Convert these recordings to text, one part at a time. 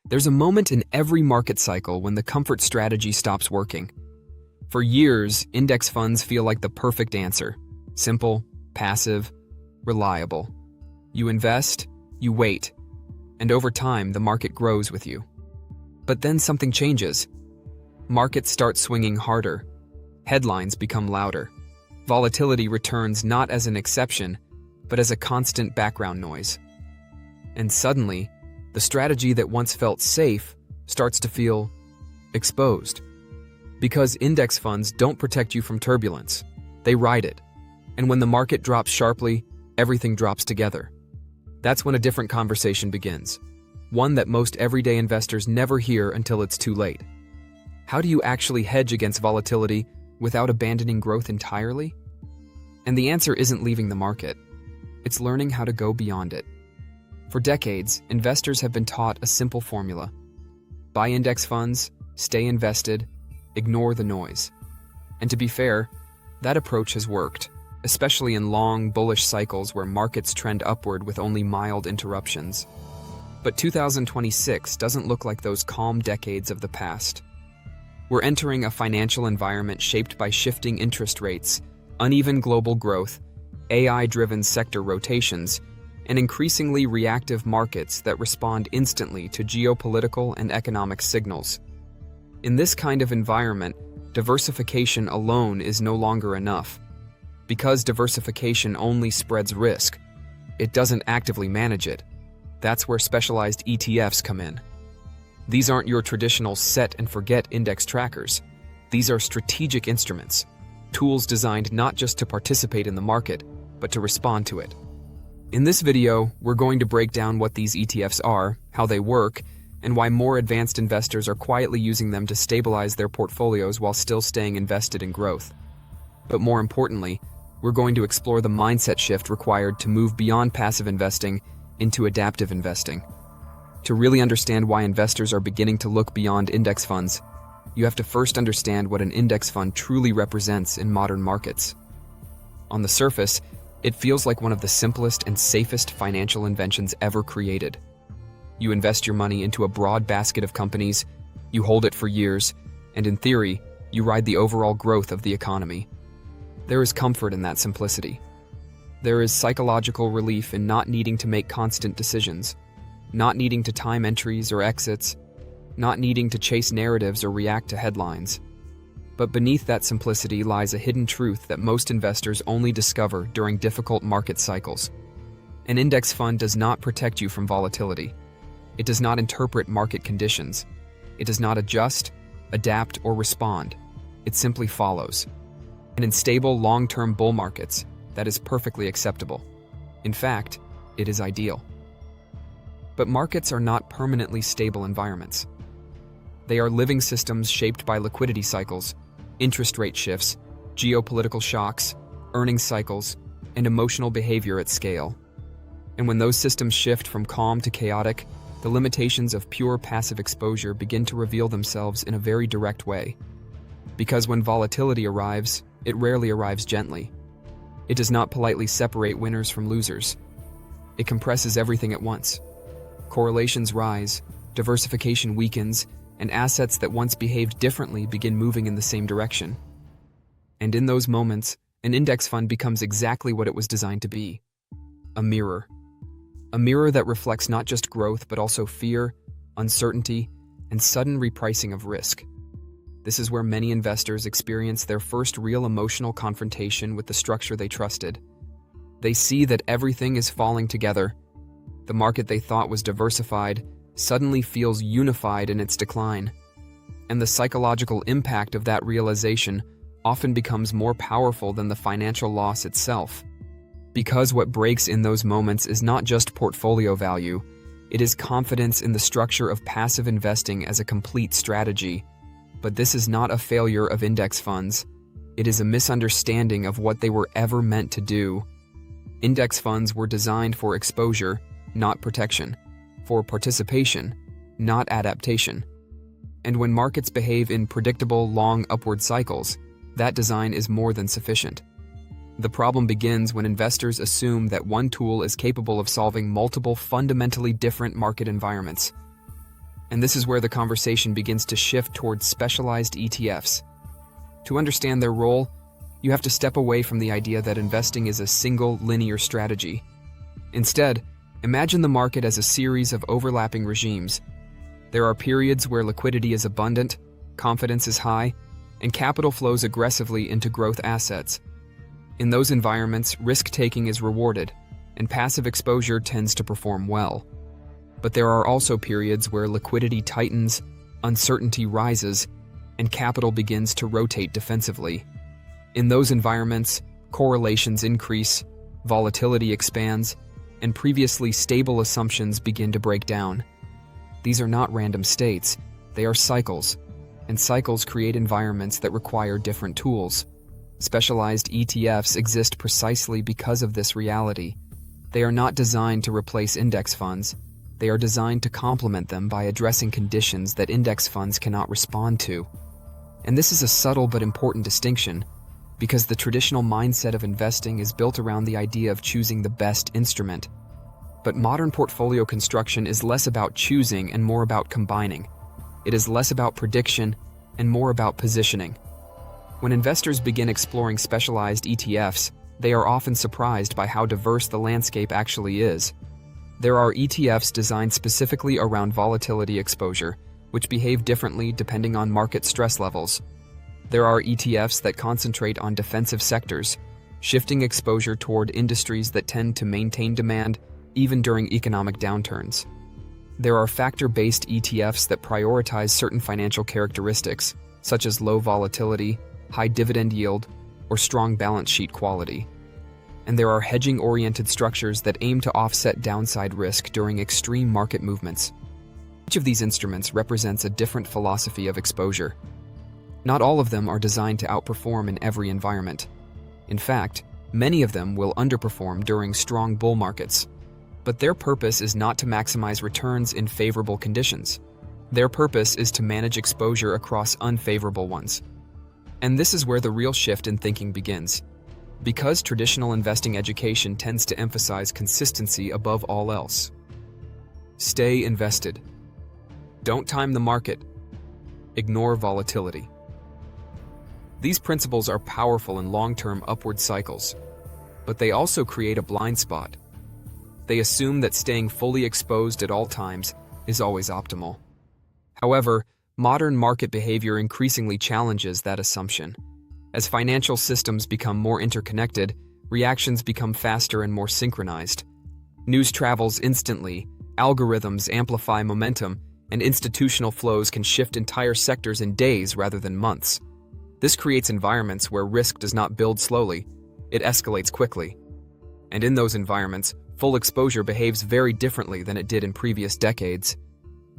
There's a moment in every market cycle when the comfort strategy stops working. For years, index funds feel like the perfect answer. Simple, passive, reliable. You invest, you wait, and over time, the market grows with you. But then something changes. Markets start swinging harder. Headlines become louder. Volatility returns not as an exception, but as a constant background noise. And suddenly, the strategy that once felt safe starts to feel exposed. Because index funds don't protect you from turbulence. They ride it. And when the market drops sharply, everything drops together. That's when a different conversation begins. One that most everyday investors never hear until it's too late. How do you actually hedge against volatility without abandoning growth entirely? And the answer isn't leaving the market. It's learning how to go beyond it. For decades, investors have been taught a simple formula. Buy index funds, stay invested, ignore the noise. And to be fair, that approach has worked, especially in long, bullish cycles where markets trend upward with only mild interruptions. But 2026 doesn't look like those calm decades of the past. We're entering a financial environment shaped by shifting interest rates, uneven global growth, AI-driven sector rotations, and increasingly reactive markets that respond instantly to geopolitical and economic signals. In this kind of environment, diversification alone is no longer enough. Because diversification only spreads risk, it doesn't actively manage it. That's where specialized ETFs come in. These aren't your traditional set-and-forget index trackers. These are strategic instruments, tools designed not just to participate in the market, but to respond to it. In this video, we're going to break down what these ETFs are, how they work, and why more advanced investors are quietly using them to stabilize their portfolios while still staying invested in growth. But more importantly, we're going to explore the mindset shift required to move beyond passive investing into adaptive investing. To really understand why investors are beginning to look beyond index funds, you have to first understand what an index fund truly represents in modern markets. On the surface, it feels like one of the simplest and safest financial inventions ever created. You invest your money into a broad basket of companies, you hold it for years, and in theory, you ride the overall growth of the economy. There is comfort in that simplicity. There is psychological relief in not needing to make constant decisions, not needing to time entries or exits, not needing to chase narratives or react to headlines. But beneath that simplicity lies a hidden truth that most investors only discover during difficult market cycles. An index fund does not protect you from volatility. It does not interpret market conditions. It does not adjust, adapt, or respond. It simply follows. And in stable, long-term bull markets, that is perfectly acceptable. In fact, it is ideal. But markets are not permanently stable environments. They are living systems shaped by liquidity cycles, interest rate shifts, geopolitical shocks, earnings cycles, and emotional behavior at scale. And when those systems shift from calm to chaotic, the limitations of pure passive exposure begin to reveal themselves in a very direct way. Because when volatility arrives, it rarely arrives gently. It does not politely separate winners from losers. It compresses everything at once. Correlations rise, diversification weakens, and assets that once behaved differently begin moving in the same direction. And in those moments, an index fund becomes exactly what it was designed to be: a mirror. A mirror that reflects not just growth, but also fear, uncertainty, and sudden repricing of risk. This is where many investors experience their first real emotional confrontation with the structure they trusted. They see that everything is falling together. The market they thought was diversified suddenly feels unified in its decline. And the psychological impact of that realization often becomes more powerful than the financial loss itself. Because what breaks in those moments is not just portfolio value, it is confidence in the structure of passive investing as a complete strategy. But this is not a failure of index funds. It is a misunderstanding of what they were ever meant to do. Index funds were designed for exposure, not protection, for participation, not adaptation. And when markets behave in predictable, long upward cycles, that design is more than sufficient. The problem begins when investors assume that one tool is capable of solving multiple fundamentally different market environments. And this is where the conversation begins to shift towards specialized ETFs. To understand their role, you have to step away from the idea that investing is a single linear strategy. Instead, imagine the market as a series of overlapping regimes. There are periods where liquidity is abundant, confidence is high, and capital flows aggressively into growth assets. In those environments, risk-taking is rewarded, and passive exposure tends to perform well. But there are also periods where liquidity tightens, uncertainty rises, and capital begins to rotate defensively. In those environments, correlations increase, volatility expands, and previously stable assumptions begin to break down. These are not random states, they are cycles, and cycles create environments that require different tools. Specialized ETFs exist precisely because of this reality. They are not designed to replace index funds. They are designed to complement them by addressing conditions that index funds cannot respond to. And this is a subtle but important distinction, because the traditional mindset of investing is built around the idea of choosing the best instrument. But modern portfolio construction is less about choosing and more about combining. It is less about prediction and more about positioning. When investors begin exploring specialized ETFs, they are often surprised by how diverse the landscape actually is. There are ETFs designed specifically around volatility exposure, which behave differently depending on market stress levels. There are ETFs that concentrate on defensive sectors, shifting exposure toward industries that tend to maintain demand even during economic downturns. There are factor-based ETFs that prioritize certain financial characteristics, such as low volatility, high dividend yield, or strong balance sheet quality. And there are hedging-oriented structures that aim to offset downside risk during extreme market movements. Each of these instruments represents a different philosophy of exposure. Not all of them are designed to outperform in every environment. In fact, many of them will underperform during strong bull markets. But their purpose is not to maximize returns in favorable conditions. Their purpose is to manage exposure across unfavorable ones. And this is where the real shift in thinking begins. Because traditional investing education tends to emphasize consistency above all else. Stay invested. Don't time the market. Ignore volatility. These principles are powerful in long-term upward cycles, but they also create a blind spot. They assume that staying fully exposed at all times is always optimal. However, modern market behavior increasingly challenges that assumption. As financial systems become more interconnected, reactions become faster and more synchronized. News travels instantly, algorithms amplify momentum, and institutional flows can shift entire sectors in days rather than months. This creates environments where risk does not build slowly, it escalates quickly. And in those environments, full exposure behaves very differently than it did in previous decades.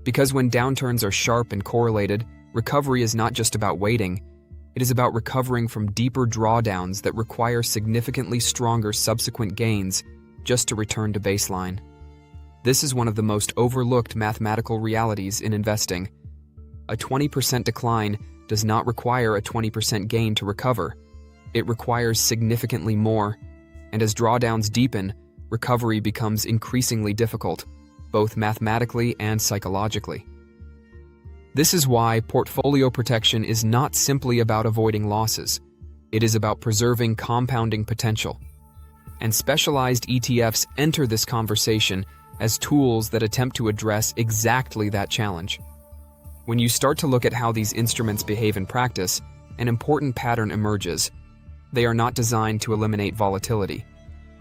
Because when downturns are sharp and correlated, recovery is not just about waiting, it is about recovering from deeper drawdowns that require significantly stronger subsequent gains just to return to baseline. This is one of the most overlooked mathematical realities in investing. A 20% decline does not require a 20% gain to recover. It requires significantly more, and as drawdowns deepen, recovery becomes increasingly difficult, both mathematically and psychologically. This is why portfolio protection is not simply about avoiding losses. It is about preserving compounding potential. And specialized ETFs enter this conversation as tools that attempt to address exactly that challenge. When you start to look at how these instruments behave in practice, an important pattern emerges. They are not designed to eliminate volatility.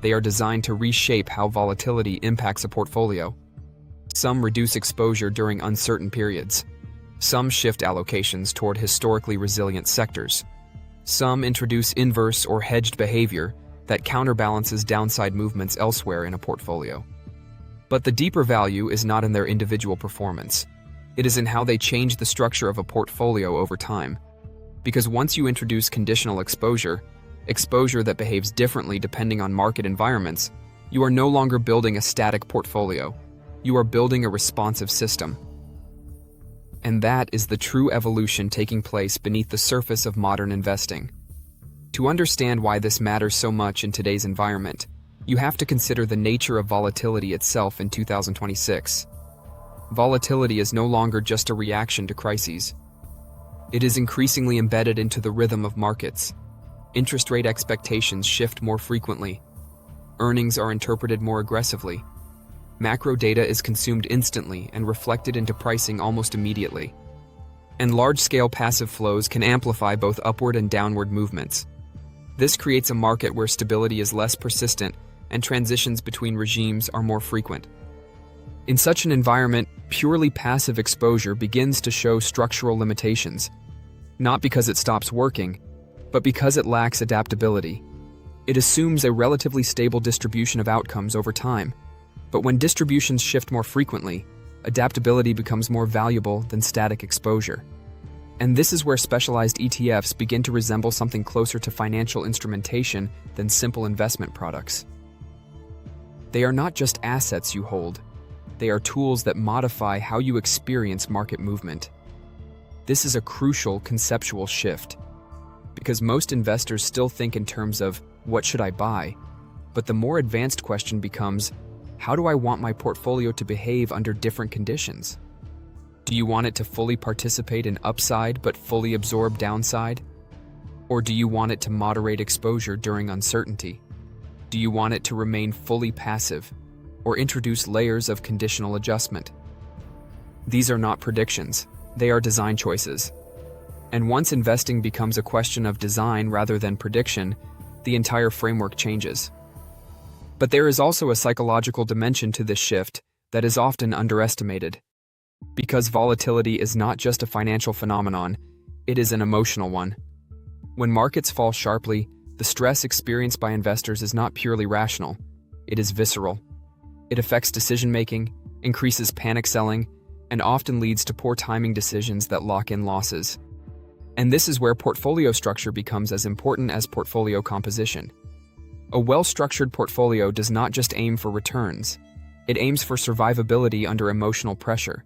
They are designed to reshape how volatility impacts a portfolio. Some reduce exposure during uncertain periods. Some shift allocations toward historically resilient sectors. Some introduce inverse or hedged behavior that counterbalances downside movements elsewhere in a portfolio. But the deeper value is not in their individual performance. It is in how they change the structure of a portfolio over time. Because once you introduce conditional exposure that behaves differently depending on market environments, you are no longer building a static portfolio. You are building a responsive system. And that is the true evolution taking place beneath the surface of modern investing. To understand why this matters so much in today's environment, you have to consider the nature of volatility itself in 2026. volatility is no longer just a reaction to crises. It is increasingly embedded into the rhythm of markets. Interest rate expectations shift more frequently. Earnings are interpreted more aggressively. Macro data is consumed instantly and reflected into pricing almost immediately. And large-scale passive flows can amplify both upward and downward movements. This creates a market where stability is less persistent and transitions between regimes are more frequent. In such an environment, purely passive exposure begins to show structural limitations, not because it stops working, but because it lacks adaptability. It assumes a relatively stable distribution of outcomes over time, but when distributions shift more frequently, adaptability becomes more valuable than static exposure. And this is where specialized ETFs begin to resemble something closer to financial instrumentation than simple investment products. They are not just assets you hold. They are tools that modify how you experience market movement. This is a crucial conceptual shift, because most investors still think in terms of, what should I buy? But the more advanced question becomes, how do I want my portfolio to behave under different conditions? Do you want it to fully participate in upside but fully absorb downside? Or do you want it to moderate exposure during uncertainty? Do you want it to remain fully passive or introduce layers of conditional adjustment? These are not predictions, they are design choices. And once investing becomes a question of design rather than prediction, the entire framework changes. But there is also a psychological dimension to this shift that is often underestimated. Because volatility is not just a financial phenomenon, it is an emotional one. When markets fall sharply, the stress experienced by investors is not purely rational, it is visceral. It affects decision-making, increases panic selling, and often leads to poor timing decisions that lock in losses. And this is where portfolio structure becomes as important as portfolio composition. A well-structured portfolio does not just aim for returns, it aims for survivability under emotional pressure.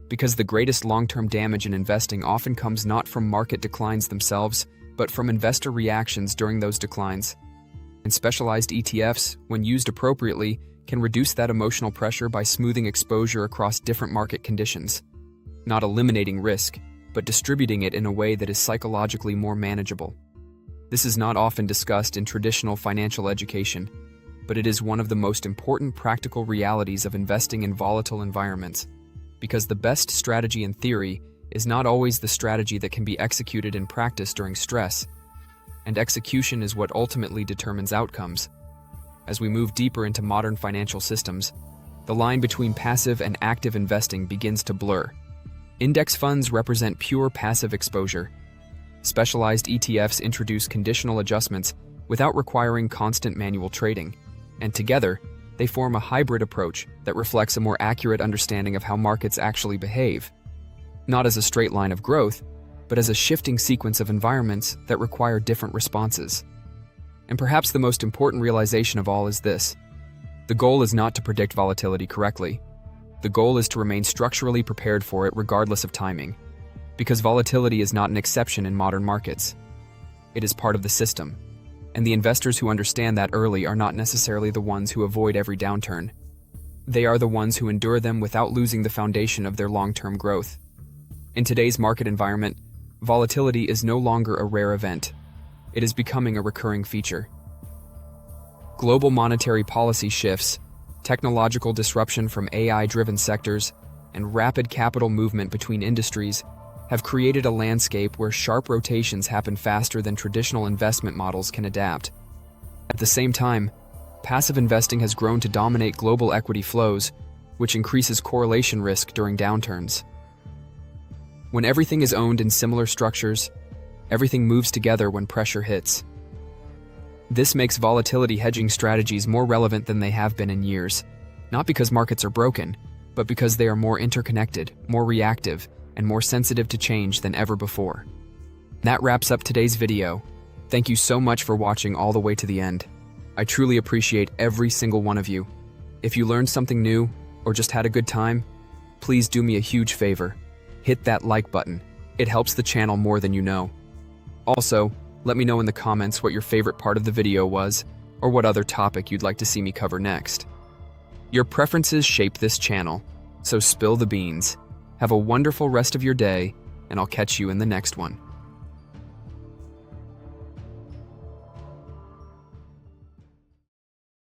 Because the greatest long-term damage in investing often comes not from market declines themselves, but from investor reactions during those declines. And specialized ETFs, when used appropriately, can reduce that emotional pressure by smoothing exposure across different market conditions. Not eliminating risk, but distributing it in a way that is psychologically more manageable. This is not often discussed in traditional financial education, but it is one of the most important practical realities of investing in volatile environments, because the best strategy in theory is not always the strategy that can be executed in practice during stress, and execution is what ultimately determines outcomes. As we move deeper into modern financial systems, the line between passive and active investing begins to blur. Index funds represent pure passive exposure. Specialized ETFs introduce conditional adjustments without requiring constant manual trading, and together, they form a hybrid approach that reflects a more accurate understanding of how markets actually behave, not as a straight line of growth, but as a shifting sequence of environments that require different responses. And perhaps the most important realization of all is this: the goal is not to predict volatility correctly. The goal is to remain structurally prepared for it regardless of timing, because volatility is not an exception in modern markets. It is part of the system, and the investors who understand that early are not necessarily the ones who avoid every downturn. They are the ones who endure them without losing the foundation of their long-term growth. In today's market environment, volatility is no longer a rare event. It is becoming a recurring feature. Global monetary policy shifts, technological disruption from AI-driven sectors, and rapid capital movement between industries have created a landscape where sharp rotations happen faster than traditional investment models can adapt. At the same time, passive investing has grown to dominate global equity flows, which increases correlation risk during downturns. When everything is owned in similar structures, everything moves together when pressure hits. This makes volatility hedging strategies more relevant than they have been in years, not because markets are broken, but because they are more interconnected, more reactive, and more sensitive to change than ever before. That wraps up today's video. Thank you so much for watching all the way to the end. I truly appreciate every single one of you. If you learned something new, or just had a good time, please do me a huge favor. Hit that like button. It helps the channel more than you know. Also, let me know in the comments what your favorite part of the video was, or what other topic you'd like to see me cover next. Your preferences shape this channel, So spill the beans. Have a wonderful rest of your day, and I'll catch you in the next one.